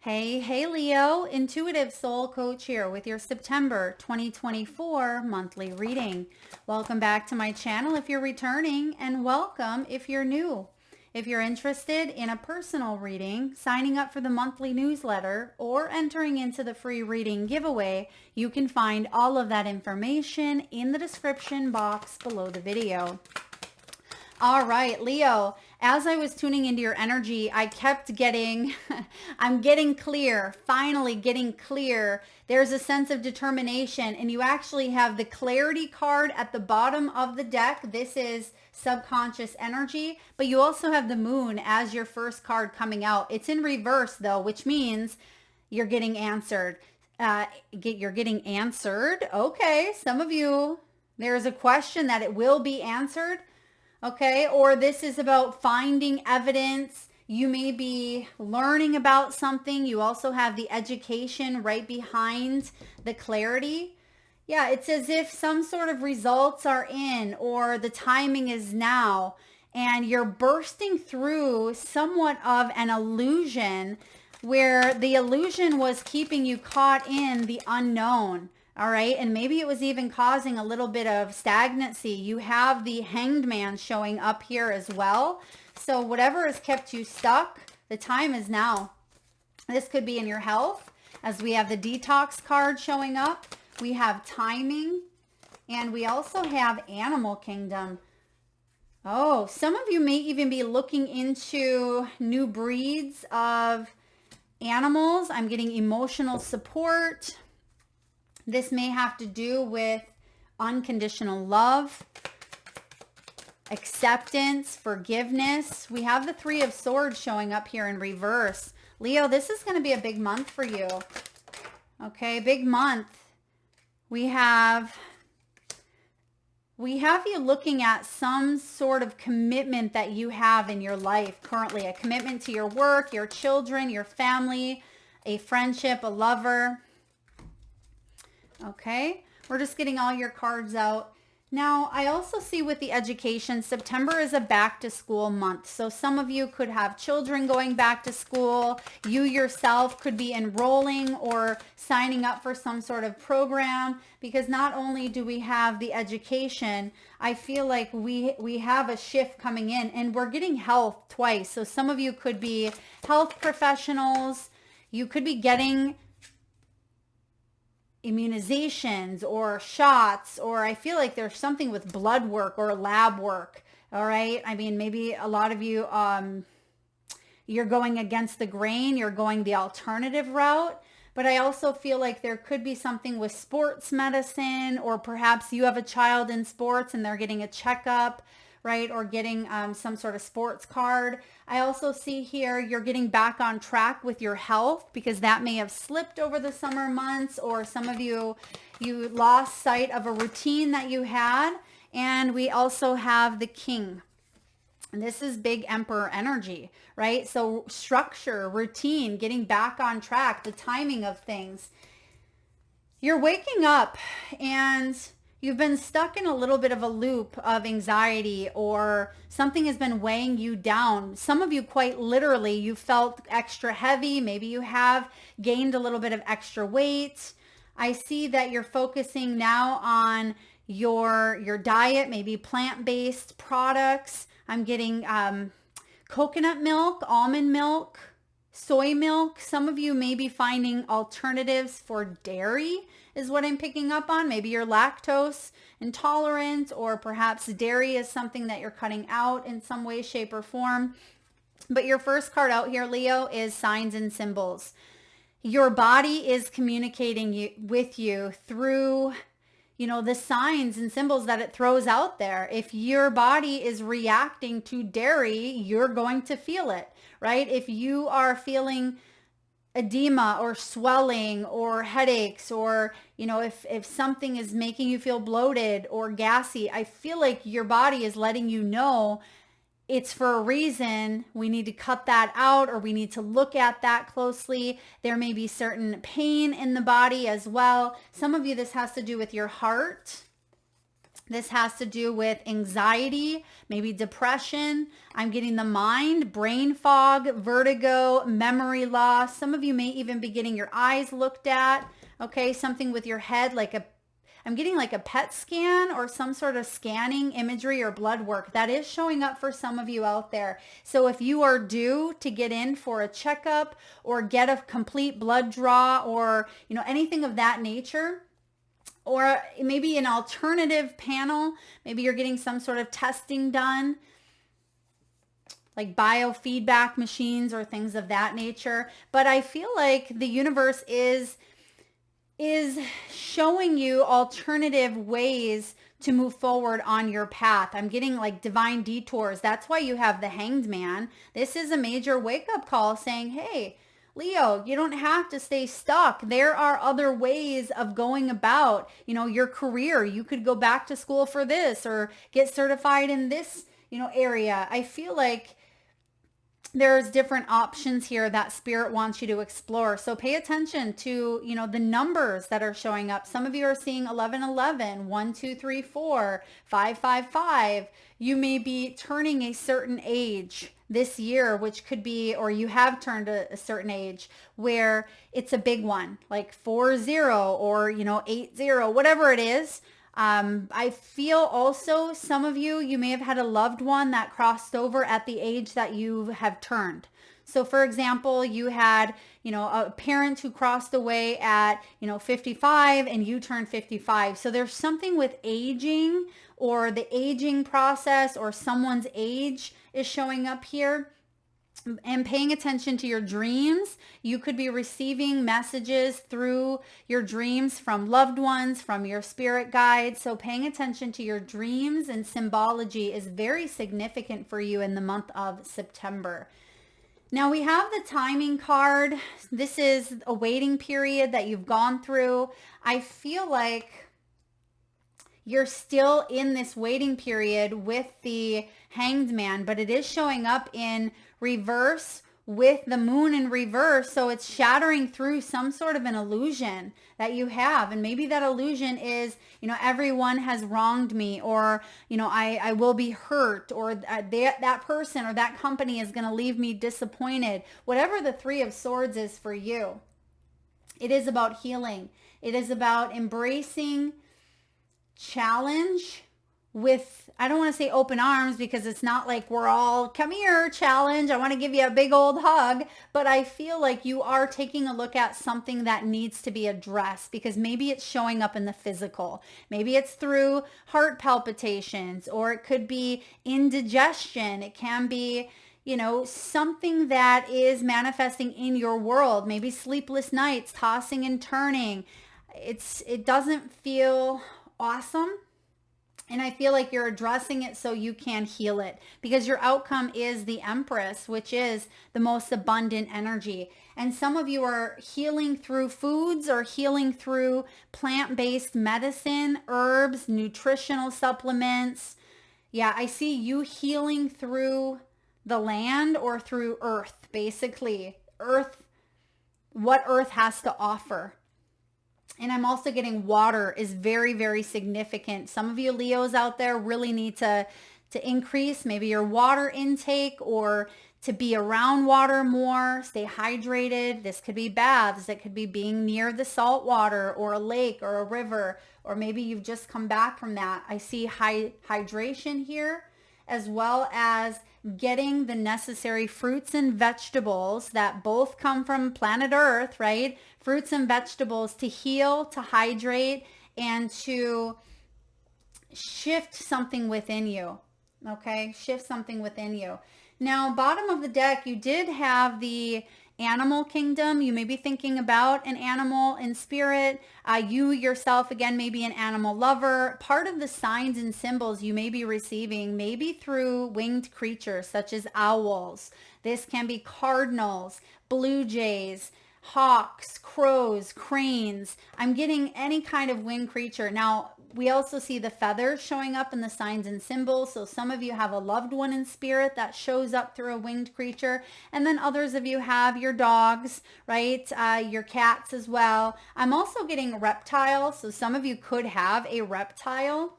Hey, Leo, Intuitive Soul Coach here with your September 2024 monthly reading. Welcome back to my channel if you're returning, and welcome if you're new. If you're interested in a personal reading, signing up for the monthly newsletter, or entering into the free reading giveaway, you can find all of that information in the description box below the video. All right, Leo, as I was tuning into your energy, I kept getting, I'm getting clear, finally getting clear. There's a sense of determination, and you actually have the clarity card at the bottom of the deck. This is subconscious energy, but you also have the moon as your first card coming out. It's in reverse though, which means you're getting answered. You're getting answered. Okay, some of you, there's a question that it will be answered. Okay, or this is about finding evidence. You may be learning about something. You also have the education right behind the clarity. Yeah, it's as if some sort of results are in, or the timing is now, and you're bursting through somewhat of an illusion where the illusion was keeping you caught in the unknown. All right. And maybe it was even causing a little bit of stagnancy. You have the Hanged Man showing up here as well. So whatever has kept you stuck, the time is now. This could be in your health, as we have the detox card showing up. We have timing, and we also have Animal Kingdom. Oh, some of you may even be looking into new breeds of animals. I'm getting emotional support. This may have to do with unconditional love, acceptance, forgiveness. We have the Three of Swords showing up here in reverse. Leo, this is going to be a big month for you. Okay, big month. We have you looking at some sort of commitment that you have in your life currently. A commitment to your work, your children, your family, a friendship, a lover. Okay, we're just getting all your cards out. Now, I also see with the education, September is a back to school month. So some of you could have children going back to school. You yourself could be enrolling or signing up for some sort of program, because not only do we have the education, I feel like we have a shift coming in, and we're getting health twice. So some of you could be health professionals. You could be getting immunizations or shots, or I feel like there's something with blood work or lab work. All right. I mean, maybe a lot of you, you're going against the grain, you're going the alternative route. But I also feel like there could be something with sports medicine, or perhaps you have a child in sports and they're getting a checkup, right? Or getting some sort of sports card. I also see here you're getting back on track with your health, because that may have slipped over the summer months, or some of you lost sight of a routine that you had. And we also have the King. And this is big Emperor energy, right? So structure, routine, getting back on track, the timing of things. You're waking up and you've been stuck in a little bit of a loop of anxiety, or something has been weighing you down. Some of you, quite literally, you felt extra heavy. Maybe you have gained a little bit of extra weight. I see that you're focusing now on your diet, maybe plant-based products. I'm getting coconut milk, almond milk, soy milk. Some of you may be finding alternatives for dairy is what I'm picking up on. Maybe you're lactose intolerant, or perhaps dairy is something that you're cutting out in some way, shape, or form. But your first card out here, Leo, is signs and symbols. Your body is communicating with you through the signs and symbols that it throws out there. If your body is reacting to dairy, you're going to feel it, right? If you are feeling edema or swelling or headaches, or if something is making you feel bloated or gassy, I feel like your body is letting you know it's for a reason. We need to cut that out, or we need to look at that closely. There may be certain pain in the body as well. Some of you, this has to do with your heart. This has to do with anxiety, maybe depression. I'm getting the mind, brain fog, vertigo, memory loss. Some of you may even be getting your eyes looked at. Okay, something with your head, I'm getting like a PET scan or some sort of scanning imagery or blood work. That is showing up for some of you out there. So if you are due to get in for a checkup or get a complete blood draw or, anything of that nature, or maybe an alternative panel, maybe you're getting some sort of testing done, like biofeedback machines or things of that nature. But I feel like the universe is showing you alternative ways to move forward on your path. I'm getting like divine detours. That's why you have the Hanged Man. This is a major wake-up call saying, hey, Leo, you don't have to stay stuck. There are other ways of going about, your career. You could go back to school for this or get certified in this, area. I feel like there's different options here that spirit wants you to explore. So pay attention to, the numbers that are showing up. Some of you are seeing 1111, 1234, 555. You may be turning a certain age this year, which could be, or you have turned a certain age where it's a big one, like 40 or, 80, whatever it is. I feel also some of you may have had a loved one that crossed over at the age that you have turned. So for example, you had, a parent who crossed away at, 55 and you turned 55. So there's something with aging or the aging process or someone's age is showing up here. And paying attention to your dreams. You could be receiving messages through your dreams from loved ones, from your spirit guides. So paying attention to your dreams and symbology is very significant for you in the month of September. Now we have the timing card. This is a waiting period that you've gone through. I feel like you're still in this waiting period with the Hanged Man, but it is showing up in reverse with the moon in reverse. So it's shattering through some sort of an illusion that you have. And maybe that illusion is, everyone has wronged me, or, I will be hurt, or that person or that company is going to leave me disappointed. Whatever the Three of Swords is for you, it is about healing. It is about embracing challenge with, I don't want to say open arms because it's not like we're all, come here, challenge, I want to give you a big old hug, but I feel like you are taking a look at something that needs to be addressed because maybe it's showing up in the physical. Maybe it's through heart palpitations, or it could be indigestion. It can be, something that is manifesting in your world, maybe sleepless nights, tossing and turning. It doesn't feel awesome. And I feel like you're addressing it so you can heal it, because your outcome is the Empress, which is the most abundant energy. And some of you are healing through foods or healing through plant-based medicine, herbs, nutritional supplements. Yeah, I see you healing through the land or through earth, basically. Earth, what earth has to offer. And I'm also getting water is very, very significant. Some of you Leos out there really need to increase maybe your water intake, or to be around water more, stay hydrated. This could be baths. It could be being near the salt water or a lake or a river, or maybe you've just come back from that. I see hydration here, as well as getting the necessary fruits and vegetables that both come from planet Earth, right? Fruits and vegetables to heal, to hydrate, and to shift something within you. Okay, shift something within you. Now, bottom of the deck, you did have the animal kingdom. You may be thinking about an animal in spirit. You yourself, again, may be an animal lover. Part of the signs and symbols you may be receiving may be through winged creatures such as owls. This can be cardinals, blue jays, hawks, crows, cranes. I'm getting any kind of winged creature. Now, we also see the feathers showing up in the signs and symbols. So some of you have a loved one in spirit that shows up through a winged creature. And then others of you have your dogs, right? Your cats as well. I'm also getting reptiles. So some of you could have a reptile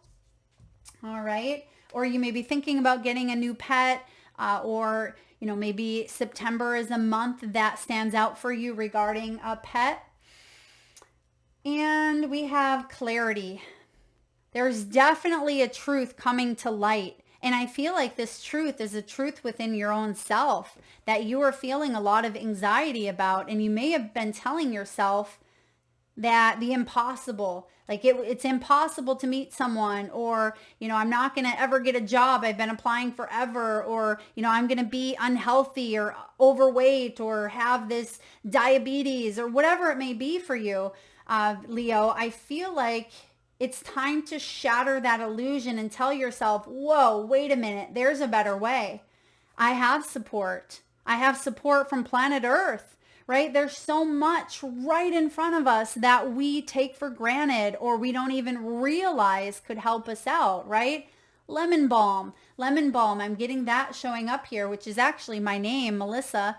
All right. Or you may be thinking about getting a new pet, or, maybe September is a month that stands out for you regarding a pet. And we have clarity. There's definitely a truth coming to light. And I feel like this truth is a truth within your own self that you are feeling a lot of anxiety about. And you may have been telling yourself that the impossible, like it's impossible to meet someone, or, I'm not going to ever get a job. I've been applying forever, or, I'm going to be unhealthy or overweight or have this diabetes or whatever it may be for you, Leo. I feel like it's time to shatter that illusion and tell yourself, whoa, wait a minute, there's a better way. I have support. I have support from planet Earth, right? There's so much right in front of us that we take for granted or we don't even realize could help us out, right? Lemon balm. I'm getting that showing up here, which is actually my name, Melissa.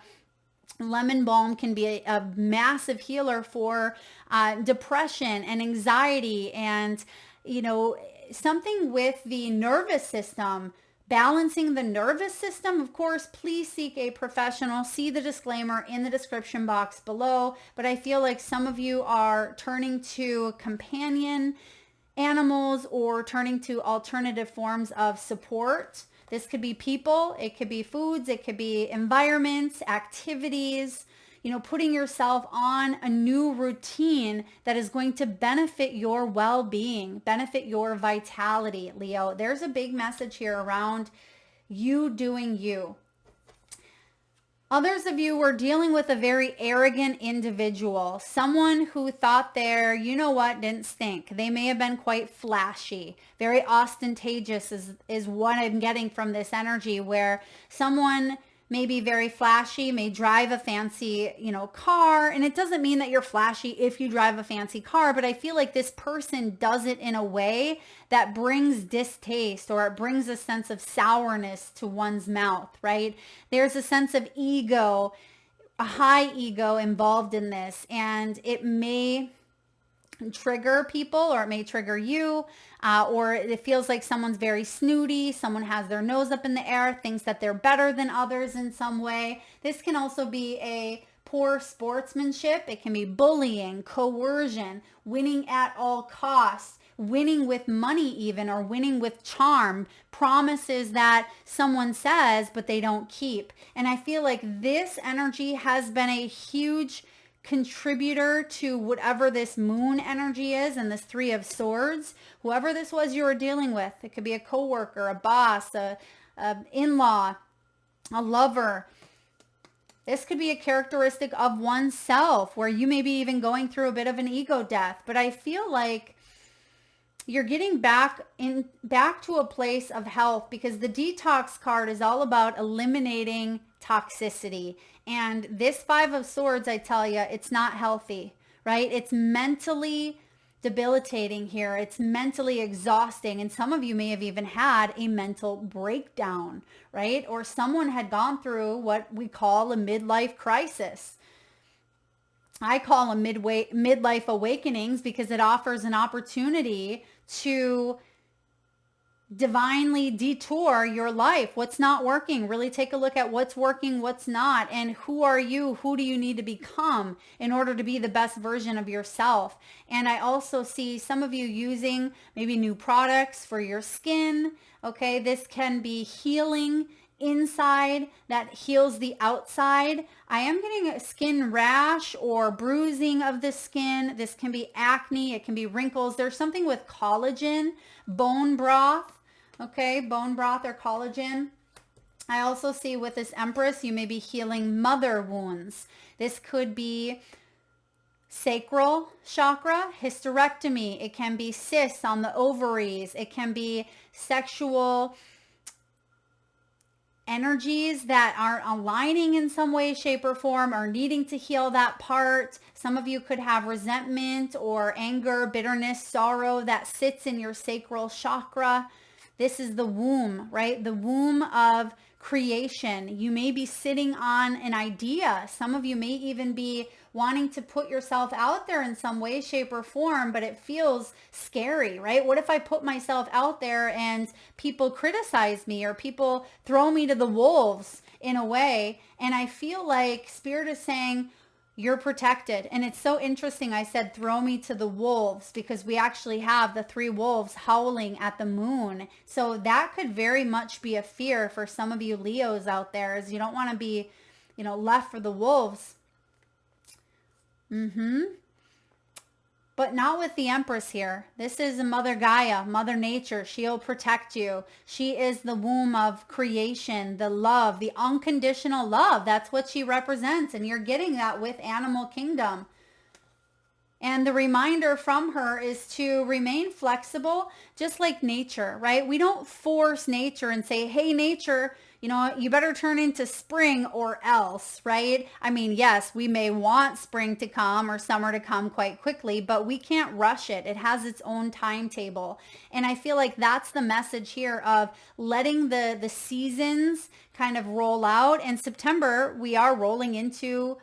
Lemon balm can be a massive healer for depression and anxiety and, something with the nervous system, balancing the nervous system. Of course, please seek a professional. See the disclaimer in the description box below. But I feel like some of you are turning to companion animals or turning to alternative forms of support. This could be people, it could be foods, it could be environments, activities, putting yourself on a new routine that is going to benefit your well-being, benefit your vitality, Leo. There's a big message here around you doing you. Others of you were dealing with a very arrogant individual, someone who thought their, didn't stink. They may have been quite flashy, very ostentatious is what I'm getting from this energy, where someone may be very flashy, may drive a fancy, car. And it doesn't mean that you're flashy if you drive a fancy car, but I feel like this person does it in a way that brings distaste, or it brings a sense of sourness to one's mouth, right? There's a sense of ego, a high ego involved in this, and it may trigger people, or it may trigger you, or it feels like someone's very snooty, someone has their nose up in the air, thinks that they're better than others in some way. This can also be a poor sportsmanship. It can be bullying, coercion, winning at all costs, winning with money even, or winning with charm, promises that someone says but they don't keep. And I feel like this energy has been a huge contributor to whatever this moon energy is and this Three of Swords. Whoever this was you were dealing with, it could be a coworker, a boss, a in-law, a lover. This could be a characteristic of oneself where you may be even going through a bit of an ego death. But I feel like you're getting back to a place of health, because the detox card is all about eliminating toxicity. And this Five of Swords, I tell you, it's not healthy, right? It's mentally debilitating here. It's mentally exhausting. And some of you may have even had a mental breakdown, right? Or someone had gone through what we call a midlife crisis. I call them midlife awakenings because it offers an opportunity to divinely detour your life. What's not working? Really take a look at what's working, what's not, and who are you? Who do you need to become in order to be the best version of yourself? And I also see some of you using maybe new products for your skin. Okay, this can be healing inside that heals the outside. I am getting a skin rash or bruising of the skin. This can be acne. It can be wrinkles. There's something with collagen, bone broth. Okay, bone broth or collagen. I also see with this Empress, you may be healing mother wounds. This could be sacral chakra, hysterectomy. It can be cysts on the ovaries. It can be sexual energies that aren't aligning in some way, shape, or form, or needing to heal that part. Some of you could have resentment or anger, bitterness, sorrow that sits in your sacral chakra. This is the womb, right? The womb of creation. You may be sitting on an idea. Some of you may even be wanting to put yourself out there in some way, shape, or form, but it feels scary, right? What if I put myself out there and people criticize me or people throw me to the wolves in a way? And I feel like Spirit is saying, you're protected. And it's so interesting. I said, throw me to the wolves, because we actually have the 3 wolves howling at the moon. So that could very much be a fear for some of you Leos out there, is you don't want to be, left for the wolves. But not with the Empress here. This is Mother Gaia, Mother Nature. She'll protect you. She is the womb of creation, the love, the unconditional love. That's what she represents. And you're getting that with Animal Kingdom. And the reminder from her is to remain flexible, just like nature, right? We don't force nature and say, hey, nature, you better turn into spring or else, right? I mean, yes, we may want spring to come or summer to come quite quickly, but we can't rush it. It has its own timetable. And I feel like that's the message here of letting the seasons kind of roll out. And September, we are rolling into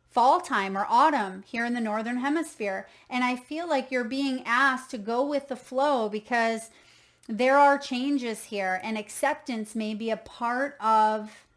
fall time or autumn here in the Northern Hemisphere. And I feel like you're being asked to go with the flow, because there are changes here, and acceptance may be a part of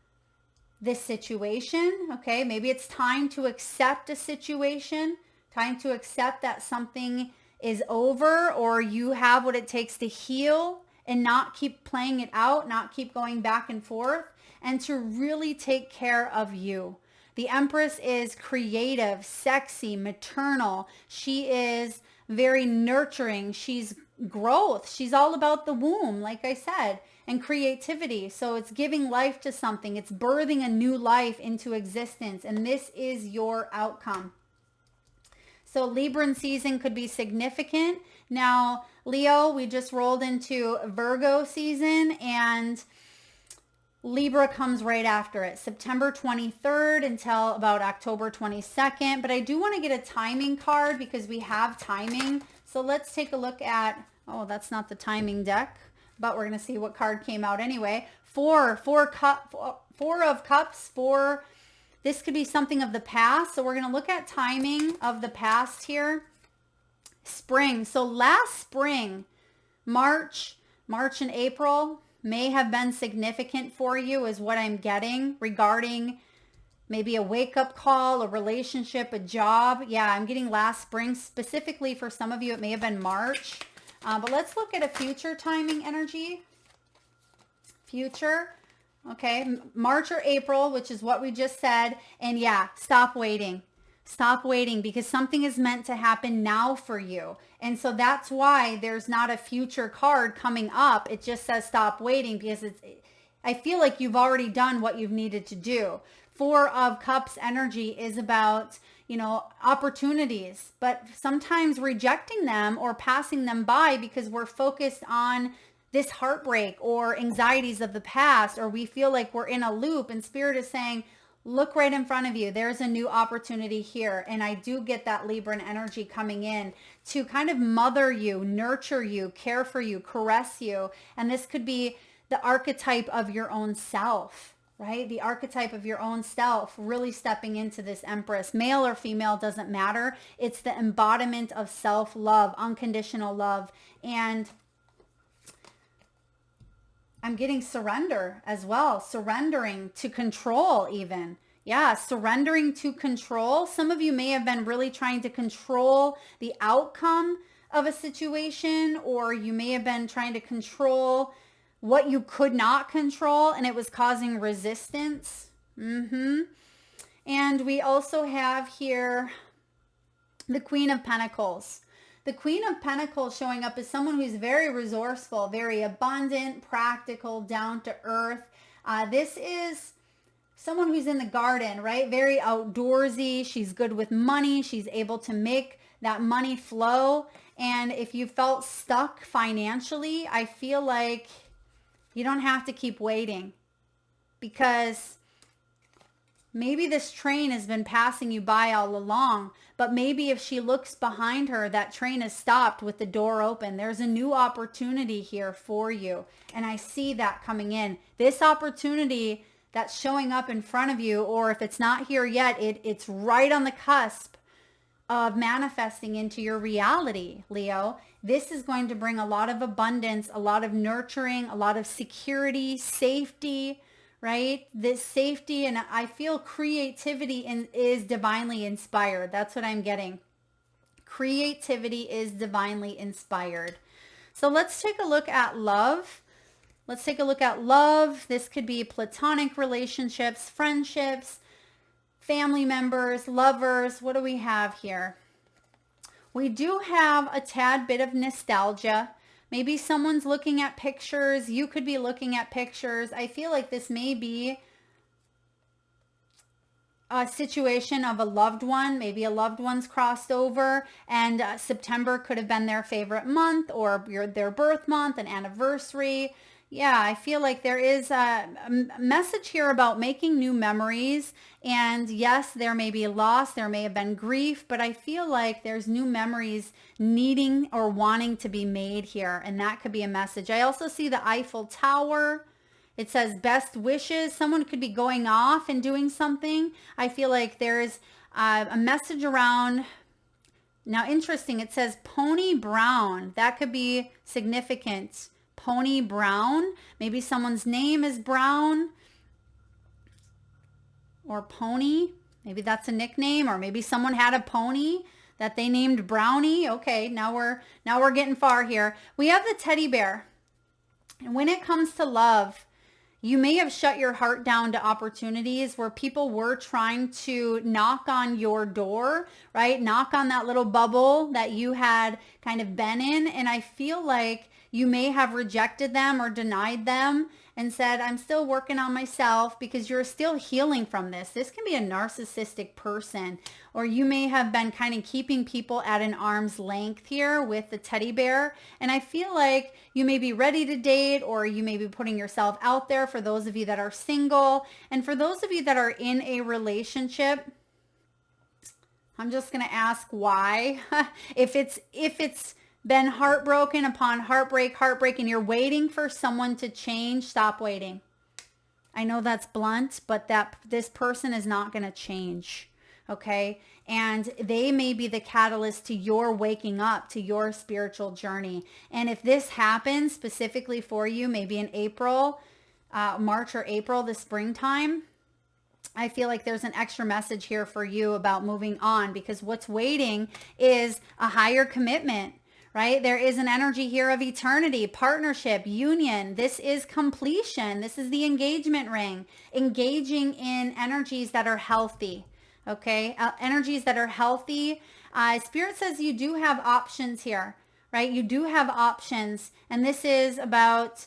this situation. Okay, maybe it's time to accept a situation, time to accept that something is over, or you have what it takes to heal and not keep playing it out, not keep going back and forth, and to really take care of you. The Empress is creative, sexy, maternal. She is very nurturing. She's growth. She's all about the womb, like I said, and creativity. So it's giving life to something. It's birthing a new life into existence. And this is your outcome. So Libran season could be significant. Now, Leo, we just rolled into Virgo season, and Libra comes right after it, September 23rd until about October 22nd. But I do want to get a timing card, because we have timing. So let's take a look at, oh, that's not the timing deck, but we're going to see what card came out anyway. Four of Cups. This could be something of the past. So we're going to look at timing of the past here. Spring. So last spring, March and April may have been significant for you, is what I'm getting, regarding maybe a wake-up call, a relationship, a job. Yeah, I'm getting last spring. Specifically for some of you, it may have been March. But let's look at a future timing energy. Future. Okay, March or April, which is what we just said. And yeah, stop waiting. Stop waiting, because something is meant to happen now for you. And so that's why there's not a future card coming up. It just says stop waiting, because I feel like you've already done what you've needed to do. 4 of Cups energy is about, opportunities, but sometimes rejecting them or passing them by because we're focused on this heartbreak or anxieties of the past, or we feel like we're in a loop, and Spirit is saying, look right in front of you. There's a new opportunity here. And I do get that Libran energy coming in to kind of mother you, nurture you, care for you, caress you. And this could be the archetype of your own self, right? The archetype of your own self really stepping into this Empress. Male or female, doesn't matter. It's the embodiment of self-love, unconditional love. And I'm getting surrender as well. Surrendering to control even. Yeah, surrendering to control. Some of you may have been really trying to control the outcome of a situation, or you may have been trying to control what you could not control, and it was causing resistance. And we also have here the Queen of Pentacles. The Queen of Pentacles showing up as someone who's very resourceful, very abundant, practical, down to earth. This is someone who's in the garden, right? Very outdoorsy. She's good with money. She's able to make that money flow. And if you felt stuck financially, I feel like you don't have to keep waiting, because maybe this train has been passing you by all along, but maybe if she looks behind her, that train is stopped with the door open. There's a new opportunity here for you. And I see that coming in. This opportunity that's showing up in front of you, or if it's not here yet, it's right on the cusp of manifesting into your reality, Leo. This is going to bring a lot of abundance, a lot of nurturing, a lot of security, safety, right? This safety, and I feel creativity is divinely inspired. That's what I'm getting. Creativity is divinely inspired. So let's take a look at love. Let's take a look at love. This could be platonic relationships, friendships, family members, lovers. What do we have here? We do have a tad bit of nostalgia. Maybe someone's looking at pictures. You could be looking at pictures. I feel like this may be a situation of a loved one. Maybe a loved one's crossed over, and September could have been their favorite month, or their birth month, an anniversary. Yeah, I feel like there is a message here about making new memories. And yes, there may be loss, there may have been grief, but I feel like there's new memories needing or wanting to be made here. And that could be a message. I also see the Eiffel Tower. It says best wishes. Someone could be going off and doing something. I feel like there's a message around. Now, interesting. It says Pony Brown. That could be significant. Pony Brown. Maybe someone's name is Brown or Pony. Maybe that's a nickname, or maybe someone had a pony that they named Brownie. Okay, now we're getting far here. We have the teddy bear. And when it comes to love, you may have shut your heart down to opportunities where people were trying to knock on your door, right? Knock on that little bubble that you had kind of been in. And I feel like you may have rejected them or denied them and said, I'm still working on myself, because you're still healing from this. This can be a narcissistic person, or you may have been kind of keeping people at an arm's length here with the teddy bear. And I feel like you may be ready to date, or you may be putting yourself out there for those of you that are single. And for those of you that are in a relationship, I'm just going to ask why. If it's been heartbroken upon heartbreak, and you're waiting for someone to change, stop waiting. I know that's blunt, but this person is not going to change. Okay. And they may be the catalyst to your waking up, to your spiritual journey. And if this happens specifically for you, maybe in April, March or April, the springtime, I feel like there's an extra message here for you about moving on, because what's waiting is a higher commitment. Right? There is an energy here of eternity, partnership, union. This is completion. This is the engagement ring. Engaging in energies that are healthy. Okay? Energies that are healthy. Spirit says you do have options here, right? You do have options. And this is about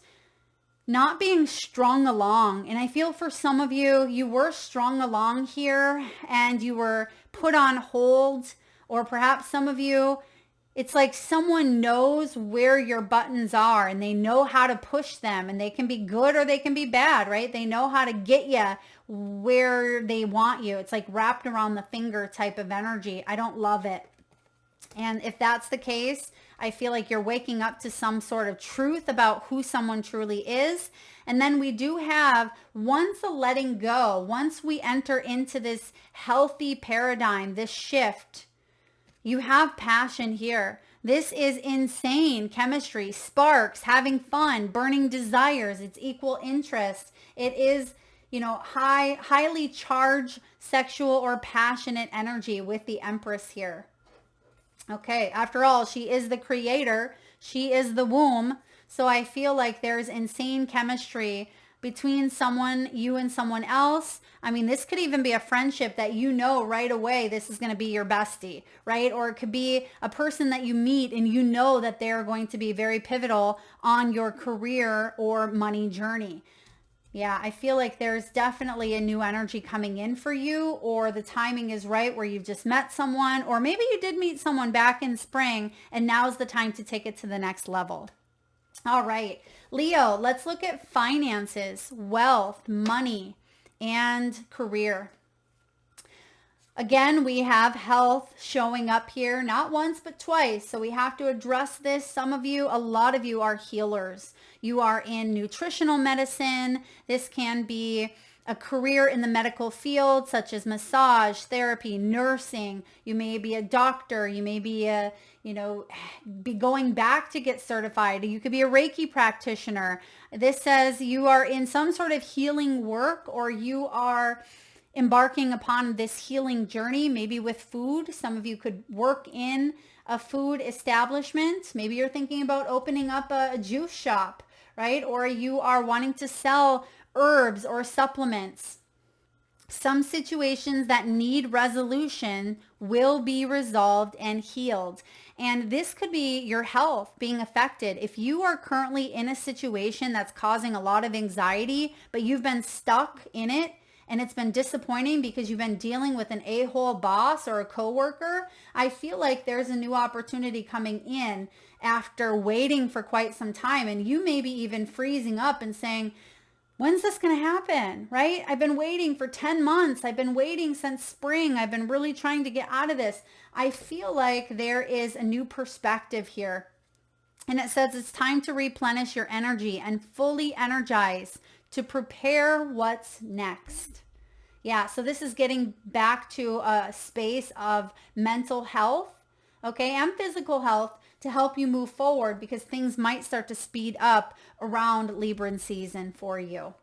not being strung along. And I feel for some of you, you were strung along here and you were put on hold. Or perhaps some of you, it's like someone knows where your buttons are and they know how to push them, and they can be good or they can be bad, right? They know how to get you where they want you. It's like wrapped around the finger type of energy. I don't love it. And if that's the case, I feel like you're waking up to some sort of truth about who someone truly is. And then we do have, once a letting go, once we enter into this healthy paradigm, this shift, you have passion here. This is insane chemistry, sparks, having fun, burning desires. It's equal interest. It is, highly charged sexual or passionate energy with the Empress here. Okay, after all, she is the creator. She is the womb. So I feel like there's insane chemistry between you and someone else. I mean, this could even be a friendship that you know right away this is going to be your bestie, right? Or it could be a person that you meet and you know that they're going to be very pivotal on your career or money journey. Yeah, I feel like there's definitely a new energy coming in for you, or the timing is right where you've just met someone, or maybe you did meet someone back in spring and now's the time to take it to the next level. All right, Leo, let's look at finances, wealth, money, and career. Again, we have health showing up here, not once, but twice. So we have to address this. Some of you, a lot of you are healers. You are in nutritional medicine. This can be a career in the medical field, such as massage, therapy, nursing. You may be a doctor. You may be be going back to get certified. You could be a Reiki practitioner. This says you are in some sort of healing work, or you are embarking upon this healing journey, maybe with food. Some of you could work in a food establishment. Maybe you're thinking about opening up a juice shop, right? Or you are wanting to sell herbs or supplements. Some situations that need resolution will be resolved and healed. And this could be your health being affected. If you are currently in a situation that's causing a lot of anxiety, but you've been stuck in it, and it's been disappointing because you've been dealing with an a-hole boss or a coworker, I feel like there's a new opportunity coming in after waiting for quite some time. And you may be even freezing up and saying, when's this going to happen, right? I've been waiting for 10 months. I've been waiting since spring. I've been really trying to get out of this. I feel like there is a new perspective here. And it says it's time to replenish your energy and fully energize to prepare what's next. Yeah, so this is getting back to a space of mental health, okay, and physical health to help you move forward, because things might start to speed up around Libra season for you.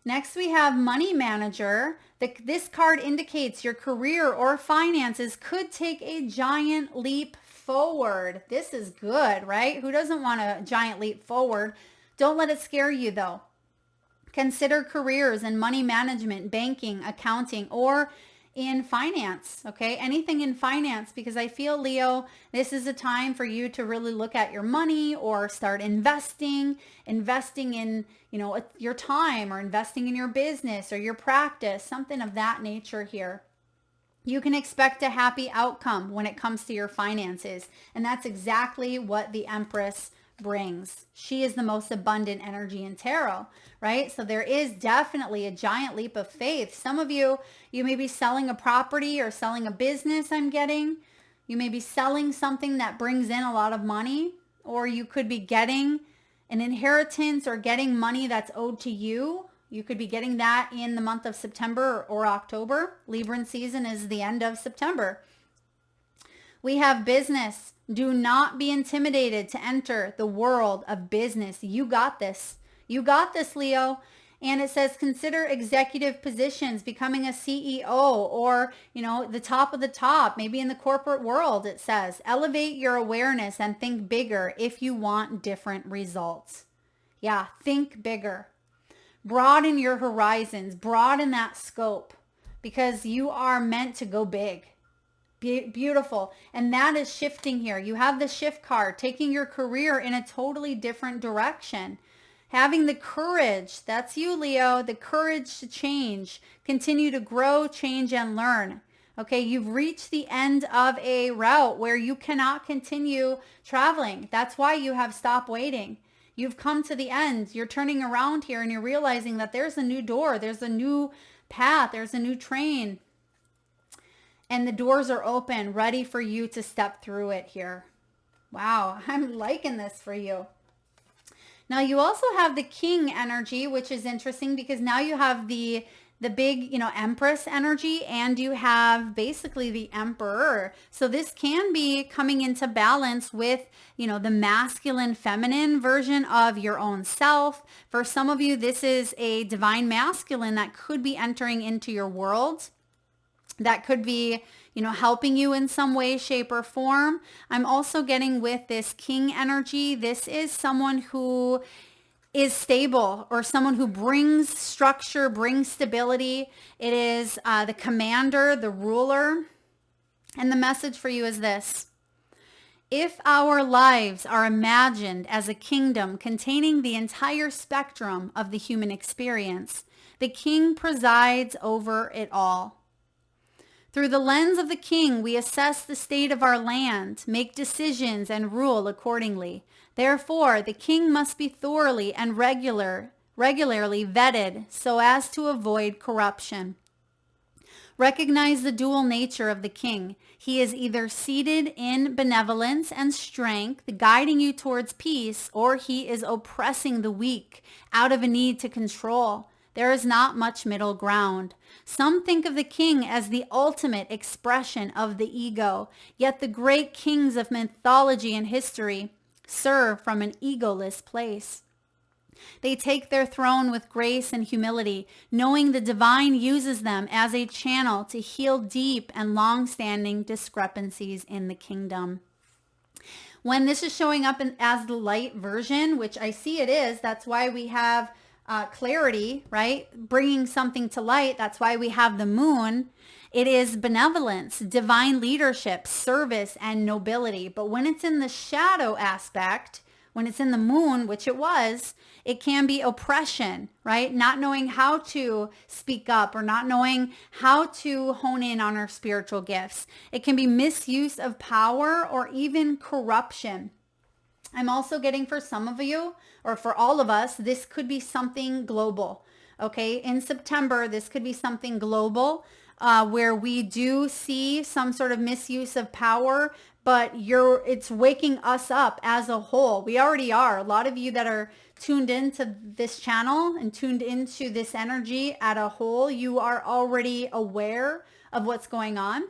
Next, we have Money Manager. This card indicates your career or finances could take a giant leap forward. This is good, right? Who doesn't want a giant leap forward? Don't let it scare you, though. Consider careers in money management, banking, accounting, or in finance, okay? Anything in finance, because I feel, Leo, this is a time for you to really look at your money or start investing in, your time, or investing in your business or your practice, something of that nature here. You can expect a happy outcome when it comes to your finances, and that's exactly what the Empress brings. She is the most abundant energy in tarot, right? So there is definitely a giant leap of faith. Some of you may be selling a property or selling a business, I'm getting. You may be selling something that brings in a lot of money, or you could be getting an inheritance or getting money that's owed to you. You could be getting that in the month of September or October. Libran season is the end of September. We have business. Do not be intimidated to enter the world of business. You got this. You got this, Leo. And it says consider executive positions, becoming a CEO, or, the top of the top, maybe in the corporate world. It says elevate your awareness and think bigger if you want different results. Yeah, think bigger. Broaden your horizons, broaden that scope, because you are meant to go big. Beautiful. And that is shifting here. You have the shift card, taking your career in a totally different direction. Having the courage, that's you, Leo, the courage to change, continue to grow, change, and learn. Okay, you've reached the end of a route where you cannot continue traveling. That's why you have stopped waiting. You've come to the end. You're turning around here and you're realizing that there's a new door, there's a new path, there's a new train. And the doors are open, ready for you to step through it here. Wow, I'm liking this for you. Now you also have the King energy, which is interesting because now you have the big, Empress energy, and you have basically the Emperor. So this can be coming into balance with, the masculine, feminine version of your own self. For some of you, this is a divine masculine that could be entering into your world. That could be, helping you in some way, shape, or form. I'm also getting with this King energy. This is someone who is stable, or someone who brings structure, brings stability. It is the commander, the ruler. And the message for you is this. If our lives are imagined as a kingdom containing the entire spectrum of the human experience, the king presides over it all. Through the lens of the king, we assess the state of our land, make decisions, and rule accordingly. Therefore, the king must be thoroughly and regularly vetted so as to avoid corruption. Recognize the dual nature of the king. He is either seated in benevolence and strength, guiding you towards peace, or he is oppressing the weak out of a need to control. There is not much middle ground. Some think of the king as the ultimate expression of the ego, yet the great kings of mythology and history serve from an egoless place. They take their throne with grace and humility, knowing the divine uses them as a channel to heal deep and long-standing discrepancies in the kingdom. When this is showing up as the light version, which I see it is, that's why we have clarity, right? Bringing something to light. That's why we have the moon. It is benevolence, divine leadership, service, and nobility. But when it's in the shadow aspect, when it's in the moon, which it was, it can be oppression, right? Not knowing how to speak up or not knowing how to hone in on our spiritual gifts. It can be misuse of power or even corruption. I'm also getting for some of you, or for all of us, this could be something global. Okay, in September, this could be something global where we do see some sort of misuse of power, but it's waking us up as a whole. We already are. A lot of you that are tuned into this channel and tuned into this energy at a whole, you are already aware of what's going on.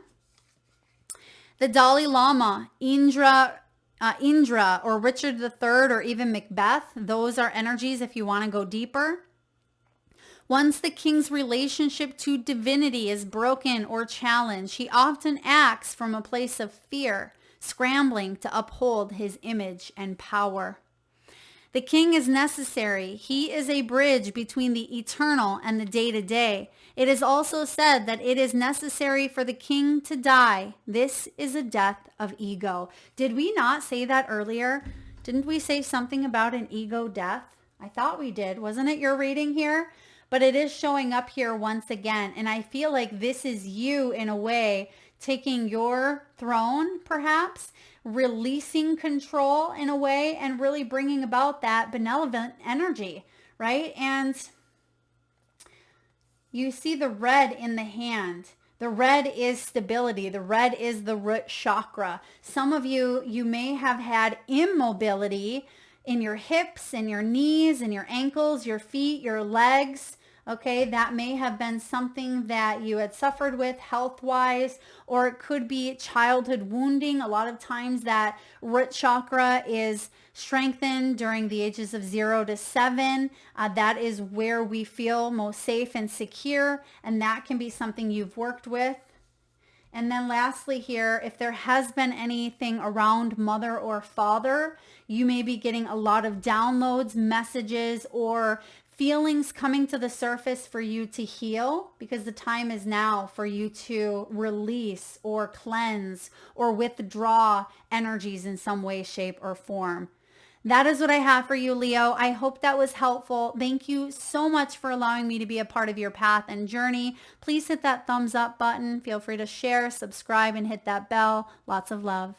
The Dalai Lama, Indra, or Richard III, or even Macbeth, those are energies if you want to go deeper. Once the king's relationship to divinity is broken or challenged, he often acts from a place of fear, scrambling to uphold his image and power. The king is necessary. He is a bridge between the eternal and the day-to-day. It is also said that it is necessary for the king to die. This is a death of ego. Did we not say that earlier? Didn't we say something about an ego death? I thought we did. Wasn't it your reading here? But it is showing up here once again. And I feel like this is you in a way taking your throne, perhaps, releasing control in a way and really bringing about that benevolent energy, right? And you see the red in the hand. The red is stability. The red is the root chakra. Some of you may have had immobility in your hips, in your knees, in your ankles, your feet, your legs. Okay, that may have been something that you had suffered with health-wise, or it could be childhood wounding. A lot of times that root chakra is strengthened during the ages of 0 to 7. That is where we feel most safe and secure, and that can be something you've worked with. And then lastly here, if there has been anything around mother or father, you may be getting a lot of downloads, messages, or feelings coming to the surface for you to heal, because the time is now for you to release or cleanse or withdraw energies in some way, shape, or form. That is what I have for you, Leo. I hope that was helpful. Thank you so much for allowing me to be a part of your path and journey. Please hit that thumbs up button. Feel free to share, subscribe, and hit that bell. Lots of love.